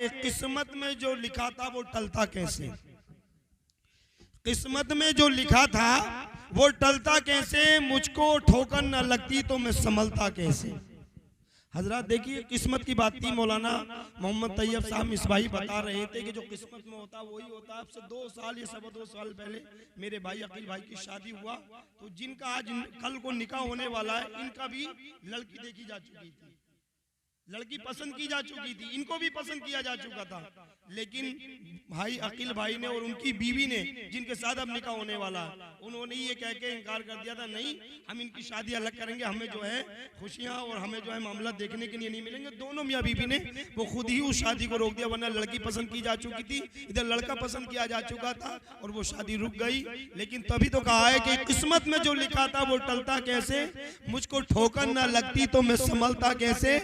किस्मत में जो लिखा था वो टलता कैसे, किस्मत में जो लिखा था वो टलता कैसे, मुझको ठोकर न लगती तो मैं संभलता कैसे। हजरत देखिए किस्मत की बात थी, मौलाना मोहम्मद तैयब साहब मिसबाही बता रहे थे कि जो किस्मत में होता वही होता। अब से 2 साल या 2.25 साल पहले मेरे भाई अकील भाई की शादी हुआ, तो जिनका आज कल को निकाह होने वाला है, इनका भी लड़की देखी जा चुकी थी, लड़की पसंद की जा चुकी थी, इनको भी पसंद किया जा चुका था। लेकिन भाई अकील भाई ने और उनकी बीवी ने, जिनके साथ अब निकाह होने वाला, उन्होंने ये कह के इनकार कर दिया था, नहीं हम इनकी शादी अलग करेंगे, हमें जो है खुशियां और हमें जो है मामला देखने के लिए नहीं मिलेंगे। दोनों मियाँ बीवी ने वो खुद ही उस शादी को रोक दिया, वरना लड़की पसंद की जा चुकी थी, इधर लड़का पसंद किया जा चुका था और वो शादी रुक गई। लेकिन तभी तो कहा है कि किस्मत में जो लिखा था वो टलता कैसे, मुझको ठोकर ना लगती तो मैं संभलता कैसे।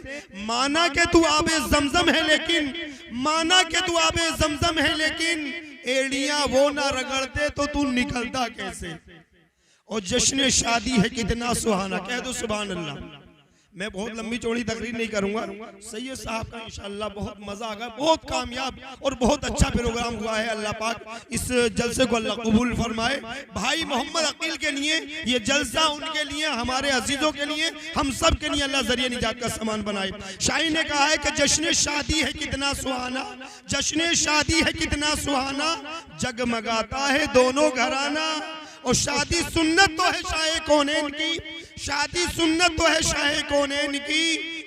माना के तू आबे जमजम है लेकिन, माना के तू आबे जमजम है लेकिन, एड़ियां वो ना रगड़ते तो तू निकलता कैसे। और जश्न शादी है कितना सुहाना, कह दो सुभान अल्लाह। मैं बहुत लंबी चौड़ी तकरीर नहीं करूंगा, सैयद साहब का इंशाअल्लाह बहुत मजा आएगा, बहुत कामयाब और बहुत अच्छा प्रोग्राम हुआ है। अल्लाह पाक इस जलसे को अल्लाह कबूल फरमाए। भाई मोहम्मद अकील के लिए ये जलसा, उनके लिए, हमारे अजीजों के लिए, हम सब के लिए अल्लाह जरिए निजात का सामान बनाए। शाही ने कहा है कि जश्न शादी है कितना सुहाना, जश्न शादी है कितना सुहाना, जगमगाता है दोनों घराना। और शादी सुन्नत तो है शाहे कौनैन की, शादी सुन्नत तो है शाहे कौनैन की,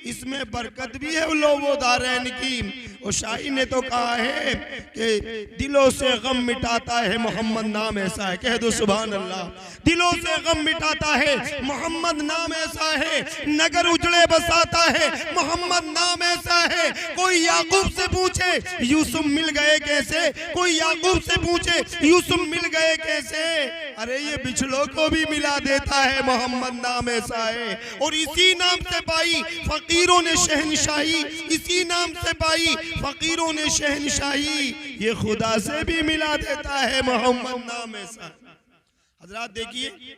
इसमें बरकत भी है लोगो दारैन की। और शाही ने तो कहा है कि दिलों से गम मिटाता है मोहम्मद नाम ऐसा है, कह दो सुभान अल्लाह। दिलों से गम मिटाता है मोहम्मद नाम ऐसा है, नगर उजड़े बसाता है मोहम्मद नाम ऐसा है। कोई याकूब से पूछे यूसुफ मिल गए कैसे, कोई याकूब से पूछे यूसुफ मिल गए कैसे। अरे ये बिछड़ों को भी मिला देता है मोहम्मद नाम ऐसा है। और इसी नाम से पाई फकीरों ने शहनशाही, इसी नाम से पाई फकीरों ने शहनशाही, ये खुदा से भी मिला देता है मोहम्मद नाम ऐसा। हजरात देखिए,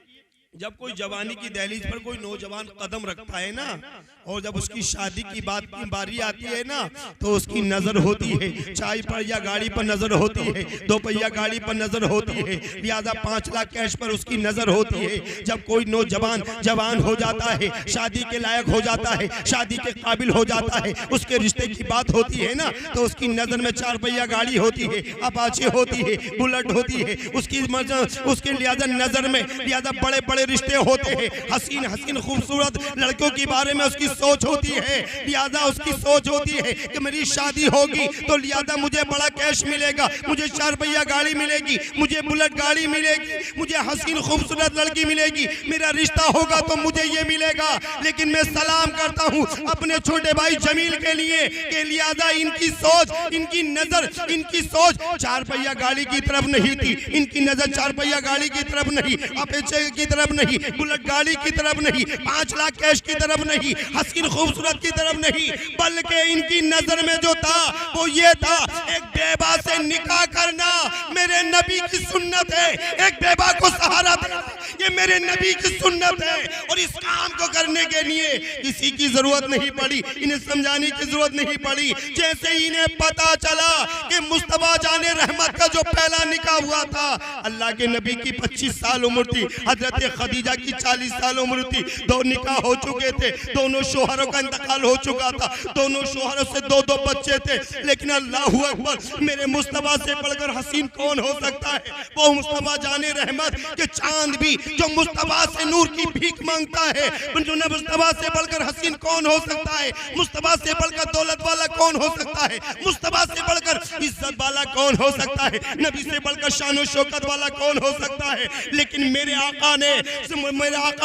जब कोई जवानी की दहलीज पर कोई नौजवान कदम रखता है ना, और जब उसकी शादी की बात की बारी आती है ना, तो उसकी नजर होती है चाय पर या गाड़ी पर नजर होती है, 2 पहिया गाड़ी पर नजर होती है, लिहाजा 5 लाख कैश पर उसकी नजर होती है। जब कोई नौजवान जवान हो जाता है, शादी के लायक हो जाता है, शादी के काबिल हो जाता है, उसके रिश्ते की बात होती है ना, तो उसकी नजर में 4 पहिया गाड़ी होती है, अपाचे होती है, बुलेट होती है, उसकी लिहाजा नजर में लिहाजा बड़े बड़े रिश्ते होते हैं, हसीन हसीन खूबसूरत लड़कियों के बारे में उसकी सोच होती है। लिहाजा उसकी सोच होती है कि मेरी शादी होगी तो लिहाजा मुझे बड़ा कैश मिलेगा, मुझे 4 पहिया गाड़ी मिलेगी, मुझे बुलेट गाड़ी मिलेगी, मुझे हसीन खूबसूरत लड़की मिलेगी, मेरा रिश्ता होगा तो मुझे ये मिलेगा। लेकिन मैं सलाम करता हूँ अपने छोटे भाई जमील के लिए कि लिहाजा इनकी सोच, इनकी नजर, इनकी सोच 4 पहिया गाड़ी की तरफ नहीं थी, इनकी नजर 4 पहिया गाड़ी की तरफ नहीं, अपेचे की तरफ नहीं, बुलेट गाड़ी की तरफ नहीं, 5 लाख कैश की तरफ नहीं, हसीन खूबसूरत की तरफ नहीं, बल्कि इनकी नजर में जो था वो ये था, एक बेवा से निकाह करना मेरे नबी की सुन्नत है, एक बेवा को सहारा देना ये मेरे नबी की सुन्नत है। और इस काम को करने के लिए किसी की जरूरत नहीं पड़ी, इन्हें समझाने की जरूरत नहीं पड़ी। जैसे ही इन्हें पता चला कि मुस्तफा जाने रहमत का जो पहला निकाह हुआ था, अल्लाह के नबी की 25 साल उम्र थी, हजरत खदीजा की 40 साल उम्र थी, 2 निकाह हो चुके थे, दोनों शोहरों का इंतकाल हो चुका था, दोनों शोहरों से 2-2 बच्चे थे। लेकिन अल्लाहू अकबर, मेरे मुस्तफा से बढ़कर हसीन कौन हो सकता है। वो मुस्तफा जाने रहमत के चांद भी जो मुस्तफा से नूर की भीख मांगता है, मुस्तफा से बढ़कर हसीन कौन हो सकता है, मुस्तफा से बढ़कर दौलत वाला कौन हो सकता है, मुस्तफा से बढ़कर इज्जत वाला कौन हो सकता है, नबी से बढ़कर शान शौकत वाला कौन हो सकता है। लेकिन मेरे आका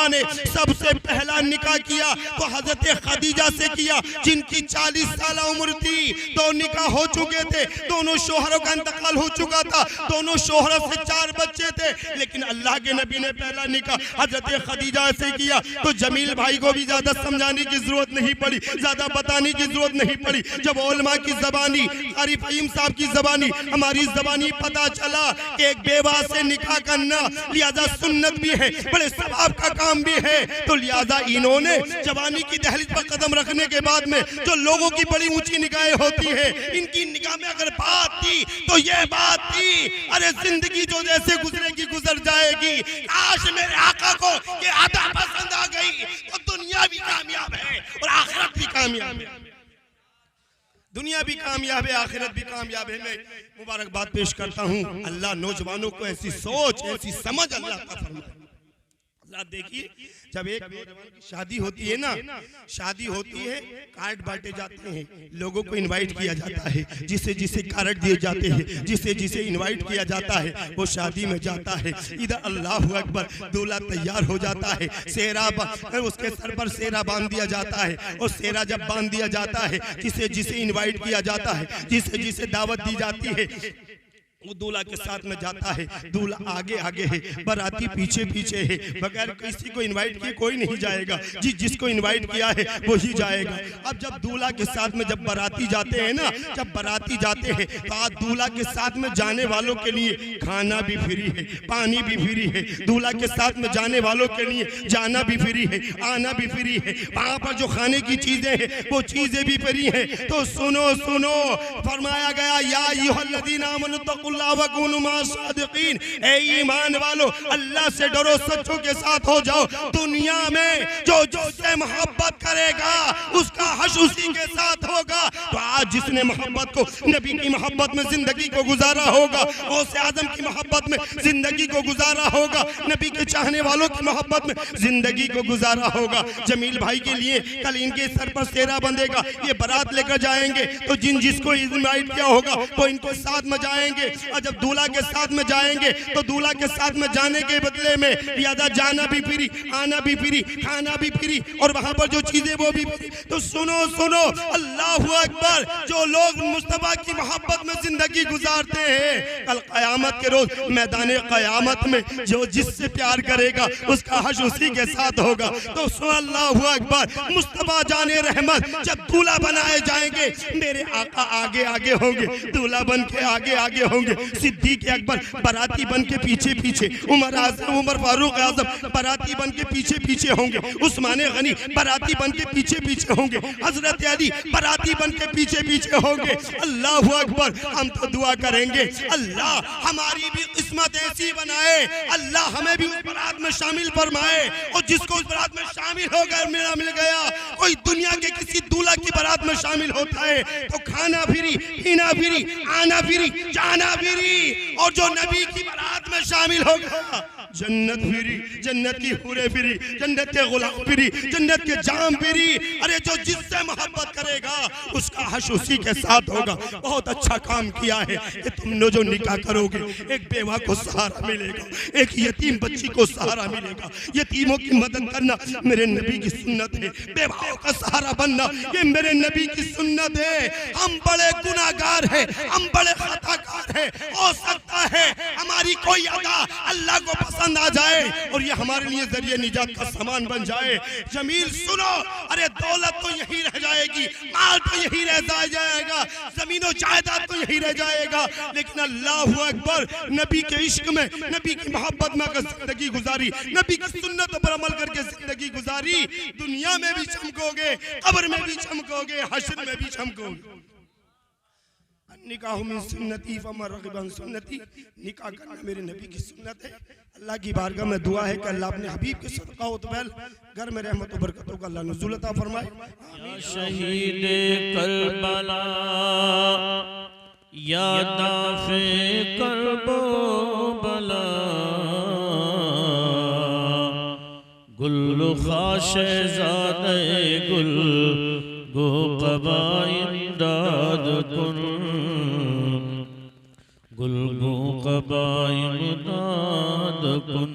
ने सबसे पहला निकाह किया तो हजरत खदीजा से किया, जिनकी 40 साल उम्र थी, 2 निकाह हो चुके थे, दोनों शोहरों का इंतकाल हो चुका था, दोनों शोहरत से 4 बच्चे थे, लेकिन अल्लाह के नबी ने पहला निकाह हजरत खदीजा से किया। तो जमील भाई को भी ज्यादा समझाने की जरूरत नहीं पड़ी, ज्यादा बताने की जरूरत नहीं पड़ी। जब उलमा की जबानी, कारी फहीम साहब की जबानी, हमारी जबानी पता चला कि एक बेवा से निकाह करना लिहाजा सुन्नत भी है, बड़े सवाब का काम भी है, तो लिहाजा इन्होंने जवानी की दहलीज पर कदम रखने के बाद में जो लोगों की बड़ी ऊंची निगाहें होती है, इनकी निगाह में अगर बात थी तो ये बात थी, अरे जिंदगी जो जैसे गुजरेगी गुजर जाएगी, आज मेरे आका को ये अदा पसंद आ गई तो दुनिया भी कामयाब है और आखिरत भी कामयाब है। दुनिया भी कामयाब है, आखिरत भी कामयाब है। मैं मुबारकबाद पेश करता हूँ। अल्लाह नौजवानों को ऐसी सोच, ऐसी समझ अल्लाह का फरमाए। देखिए, जब एक नौजवान की शादी होती है ना, शादी होती है, कार्ड बांटे जाते हैं, लोगों को इनवाइट किया जाता है, जिसे जिसे कार्ड दिए जाते हैं, जिसे जिसे इनवाइट किया जाता है वो शादी में जाता है। इधर अल्लाह अकबर, दूल्हा तैयार हो जाता है, सेहरा उसके सर पर सेहरा बांध दिया जाता है, और सेहरा जब बांध दिया जाता है, जिसे जिसे इनवाइट किया जाता है, जिसे जिसे दावत दी जाती है, वो दूल्हा के साथ में जाता है। दूल्हा आगे आगे है, बाराती पीछे पीछे है, बगैर किसी को इनवाइट किए कोई नहीं जाएगा, जिसको इनवाइट किया है वो ही जाएगा। अब जब दूल्हा के साथ में जब बाराती जाते हैं ना, जब बाराती जाते हैं तो आज दूल्हा के साथ में जाने वालों के लिए खाना भी फ्री है, पानी भी फ्री है, दूल्हा के साथ में जाने वालों के लिए जाना भी फ्री है, आना भी फ्री है, वहां पर जो खाने की चीजें हैं वो चीजें भी फ्री है। तो सुनो सुनो, फरमाया गया या अय्युहल्लज़ीना आमनू ए ईमान वालो, अल्लाह से डरो, सच्चों के साथ हो जाओ। दुनिया में जो जिससे मोहब्बत करेगा उसका हश्र उसी के साथ होगा। तो आज जिसने मोहब्बत को, नबी की मोहब्बत में जिंदगी को गुजारा होगा, गौसे आजम की मोहब्बत में जिंदगी को गुजारा होगा, नबी के चाहने वालों की मोहब्बत में जिंदगी को गुजारा होगा। जमील भाई के लिए कल इनके सर पर सेहरा बंधेगा, ये बारात लेकर जाएंगे, तो जिसको इनवाइट किया होगा वो इनको साथ में जाएंगे। और जब दूल्हा के साथ में जाएंगे तो दूल्हा के साथ में जाने के बदले में लिहाजा जाना भी फ्री, आना भी फ्री, खाना भी फ्री, और वहां पर जो चीजें वो भी फ्री। तो सुनो सुनो, अल्लाहु अकबर, जो लोग मुस्तफा की मोहब्बत में जिंदगी गुजारते हैं, कल कयामत के रोज मैदान कयामत में जो जिससे प्यार करेगा उसका हश्र उसी के साथ होगा। तो सुनो, अल्लाहु अकबर, मुस्तफा जाने रहमत जब दूल्हा बनाए जाएंगे, मेरे आका आगे आगे होंगे, दूल्हा बन के आगे आगे होंगे, सिद्दीक अकबर बाराती बन के पीछे पीछे, उमर फारूक आजम बाराती बन के पीछे पीछे होंगे, उस्मान गनी बाराती बन के पीछे पीछे होंगे, हजरत अली बाराती बन के पीछे पीछे होंगे। अल्लाह अकबर, हम तो दुआ करेंगे अल्लाह हमारी भी किस्मत ऐसी बनाए, अल्लाह हमें भी उस बारात में शामिल फरमाए, और जिसको उस बारात में शामिल हो गया, मेरा मिल गया, कोई दुनिया के किसी दूल्हा की बारात में शामिल होता है तो खाना फ्री, पीना फ्री, आना फ्री, जाना फ्री, और जो नबी की बारात में शामिल हो गया जन्नत फ्री, जन्नत की हूरें फ्री, जन्नत के गुलाम फ्री, जन्नत के जाम फ्री। अरे जो जिससे मोहब्बत करेगा उसका हश्र उसी के साथ होगा। बहुत अच्छा काम किया है कि तुमने जो निकाह करोगे, एक बेवा को सहारा मिलेगा, एक यतीम बच्ची को सहारा मिलेगा। यतीमों की मदद करना मेरे नबी की सुन्नत है, बेवाओं का सहारा बनना ये मेरे नबी की सुन्नत है। हम बड़े गुनाहगार हैं, हम बड़े खताकार हैं, हो सकता है हमारी कोई अदा अल्लाह को पसंद आ जाए और ये हमारे लिए जरिए निजात का सामान बन जाए। जमील सुनो, अरे दौलत तो यही रह जाएगी, माल तो यही रह जाएगा, जमीनों जायदाद तो यही रह जाएगा, लेकिन अल्लाहु अकबर, नबी के इश्क में, नबी की मोहब्बत में अगर जिंदगी गुजारी, नबी की सुन्नत पर अमल करके जिंदगी गुजारी, दुनिया में भी चमकोगे, कब्र में भी चमकोगे, हश्र में भी चमकोगे। निकाह में सुन्नती फमन रग़िब अन सुन्नती, निकाह करना मेरे नबी की सुन्नत है। अल्लाह की बारगाह में दुआ है कि अल्लाह अपने हबीब के सदका उतबैल घर में रहमत व बरकतों का अल्लाह नुज़ूल अता फरमाए। या शहीद करबला, या दाफ़े करबो बला, गुल ख़ाशे ज़ादे गुल गो क़बाए इमदाद कुन, गुल गो क़बाए इमदाद कुन।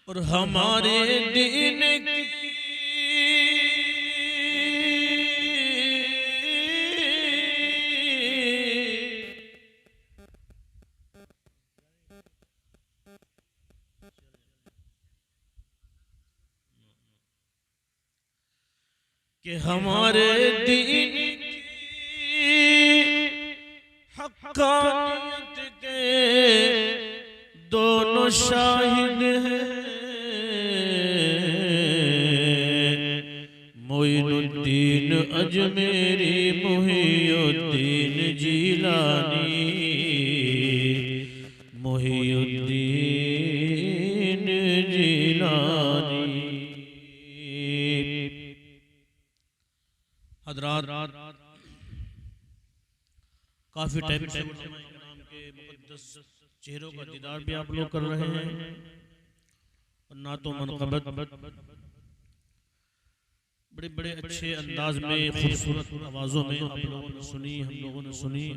और हमारे दीन की मुहियुद्दीन जिलानी, मुहियुद्दीन जिलानी। हज़रात, काफी टाइम से नाम के मुक़द्दस चेहरों का दीदार भी आप लोग कर रहे हैं, और ना तो मनक़बत बड़े बड़े अच्छे अंदाज में, खूबसूरत आवाज़ों में आप लोगों ने सुनी, हम लोगों ने सुनी।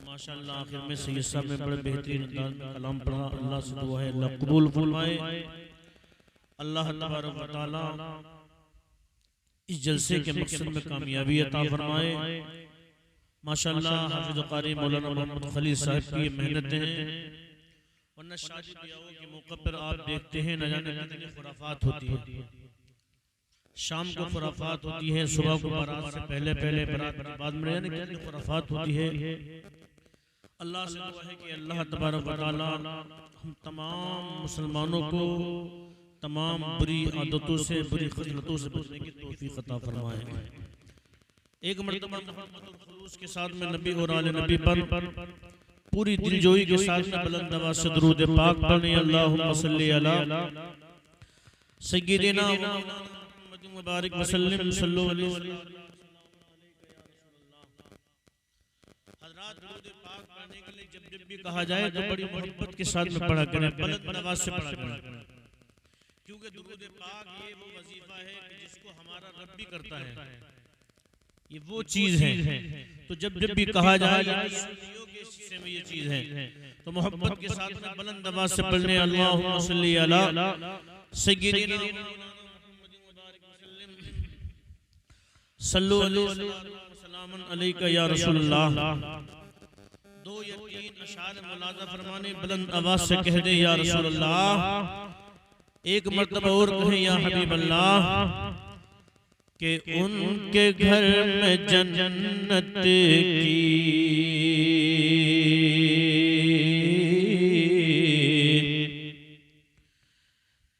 माशाअल्लाह आखिर में सैयद साहब ने बड़े बेहतरीन अंदाज में कलाम पढ़ा। अल्लाह से दुआ है अल्लाह कबूल फरमाए। अल्लाह तबारक व तआला इस जलसे के मकसद में कामयाबी अता फरमाए। माशाअल्लाह हाफिज़ क़ारी मौलाना मोहम्मद खलील साहब की ये मेहनतें हैं, वरना शादी ब्याहों के मौके पर आप देखते हैं न जाने कितनी खुराफात होती है। शाम को खुराफात होती है, सुबह को बारात से पहले पहले, बारात के बाद में यानी कितनी खुराफात होती है। अल्लाह से दुआ है कि अल्लाह तबारक व तआला हम तमाम मुसलमानों को तमाम बुरी आदतों से, बुरी खसलतों से बचने की तौफीक अता फरमाए। एक मर्तबा मोहब्बत खुलूस के साथ में नबी और आले नबी पर पूरी दिलजोई के साथ में बुलंद आवाज़ से दुरूद पाक पढ़ने। अल्लाहुम्मा सल्ली अला सय्यिदिना मुहम्मद मुबारक वसल्लम सल्लल्लाहु अलैहि वसल्लम। हज़रात, दुरूद पाक पढ़ने के लिए जब भी कहा जाए तो बड़ी मोहब्बत के साथ में पढ़ा करें, बुलंद आवाज़ से पढ़ा करें, क्योंकि दुरूद पाक ये वो वजीफा है कि जिसको हमारा रब भी करता है, ये वो चीज है। तो जब भी कहा जाए में ये चीज है तो मोहब्बत के साथ में बुलंद आवाज़ से पढ़ने। अल्लाहुम्मा सल्ली अला सय्यिदिना सल्लल्लाहु अलैहि या रसूलल्लाह। दो या तीन अशार मुलाज़ा फरमाने, बुलंद आवाज़ से कह दे या रसूलल्लाह। एक मर्तबा और कहें या हबीब अल्लाह, कि उनके घर में जन्नत की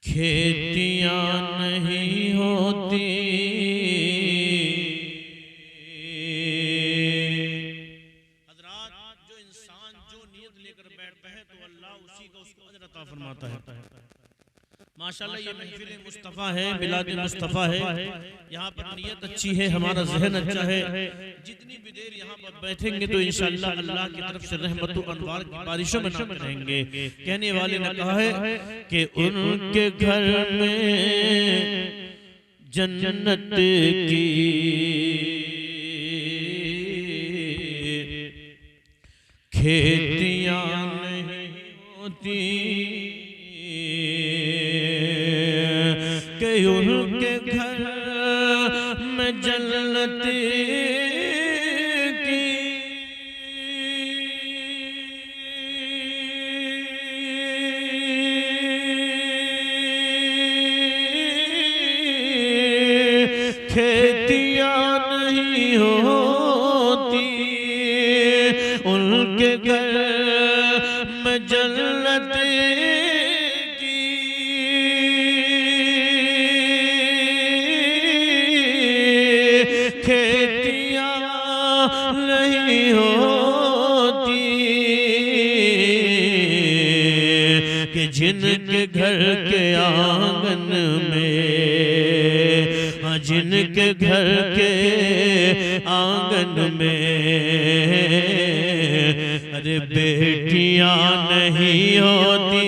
खेतियां नहीं होती। हज़रात, जो इंसान जो नियत लेकर बैठता है तो अल्लाह उसी का उसको अजर अता फरमाता है। माशाअल्लाह ये महफिल मुस्तफ़ा है, बिलाद मुस्तफ़ा है। यहाँ पर नियत अच्छी है, हमारा जहन अच्छा है। जितनी भी देर यहाँ पर बैठेंगे तो इंशाअल्लाह अल्लाह की तरफ से रहमत व अनवार की बारिशों में नाम रहेंगे। कहने वाले ने कहा है कि उनके घर में जन्नत की खेतियां नहीं होती, कि उनके घर में जन्नत की खेतियां नहीं होती। उनके घर में जन्नत नहीं होती, कि जिनके घर के आंगन में, हाँ जिनके घर के आंगन में अरे बेटियां नहीं होती,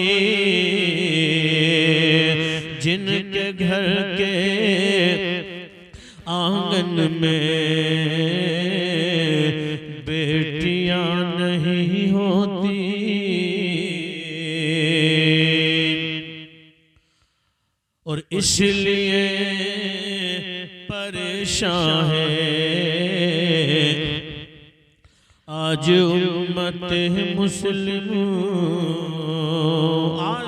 जिनके घर के आंगन में बेटियां नहीं होती। और इसलिए परेशान है आज उम्मत मुस्लिम। आज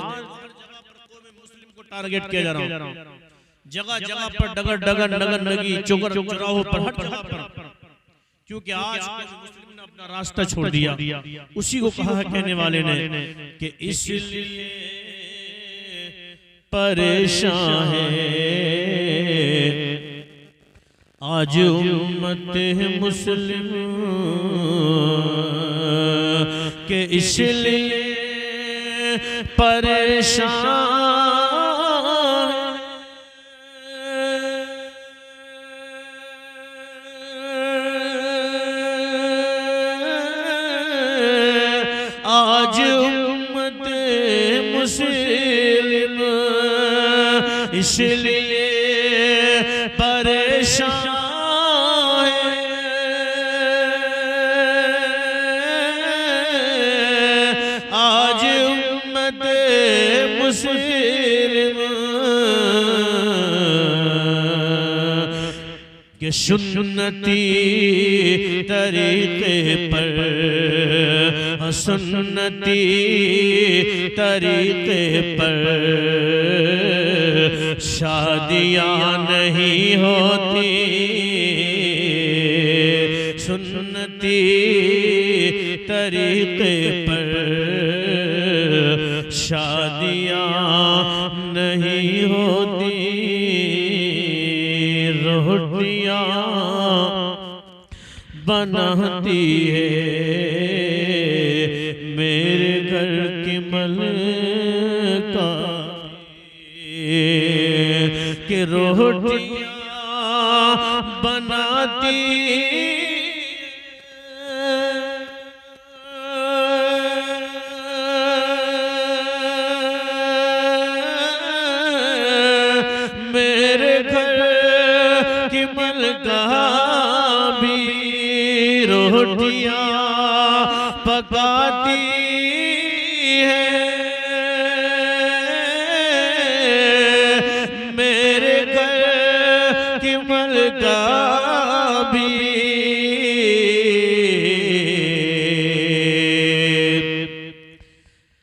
मुस्लिम को टारगेट किया जा रहा है, जगह जगह पर डगर डगर नगर नगी चौकर चौराहों पर हर जगह पर, क्योंकि आज मुस्लिम ने अपना रास्ता छोड़ दिया। उसी को कहा है कहने वाले ने कि इसलिए परेशान है आज उम्मत मुस्लिम के इसलिए परेशान, आज उम्मत मुस्लिम इसलिए परेशान कि सुन्नती तरीके पर, सुन्नती तरीके पर शादियाँ नहीं होती, सुन्नती तरीके पर शादियाँ नहीं होती। रोटियाँ बनाती है मेरे घर की मलका कि रोटियाँ बनाती मेरे घर की मलका भी रोटियाँ पकाती है, मेरे घर की मलका भी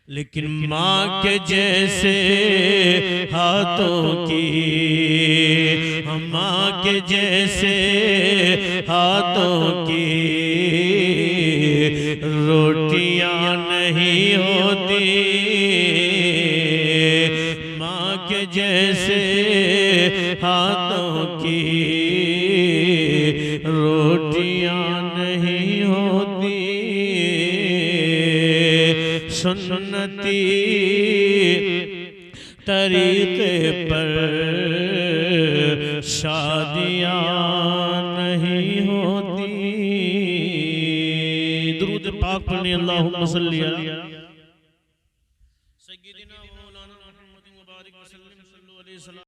लेकिन माँ के जैसे हाथों की, माँ के जैसे हाथों की रोटियां नहीं होती, माँ के जैसे हाथों की रोटियां नहीं होती। सुन्नती तरीके पर शादियाँ नहीं होती। दुरूद पाक पढ़ने अल्लाहुम्मा सल्ली अला सय्यिदिना व मौलाना मुहम्मद मुबारक वसल्लम सल्लल्लाहु अलैहि वसल्लम।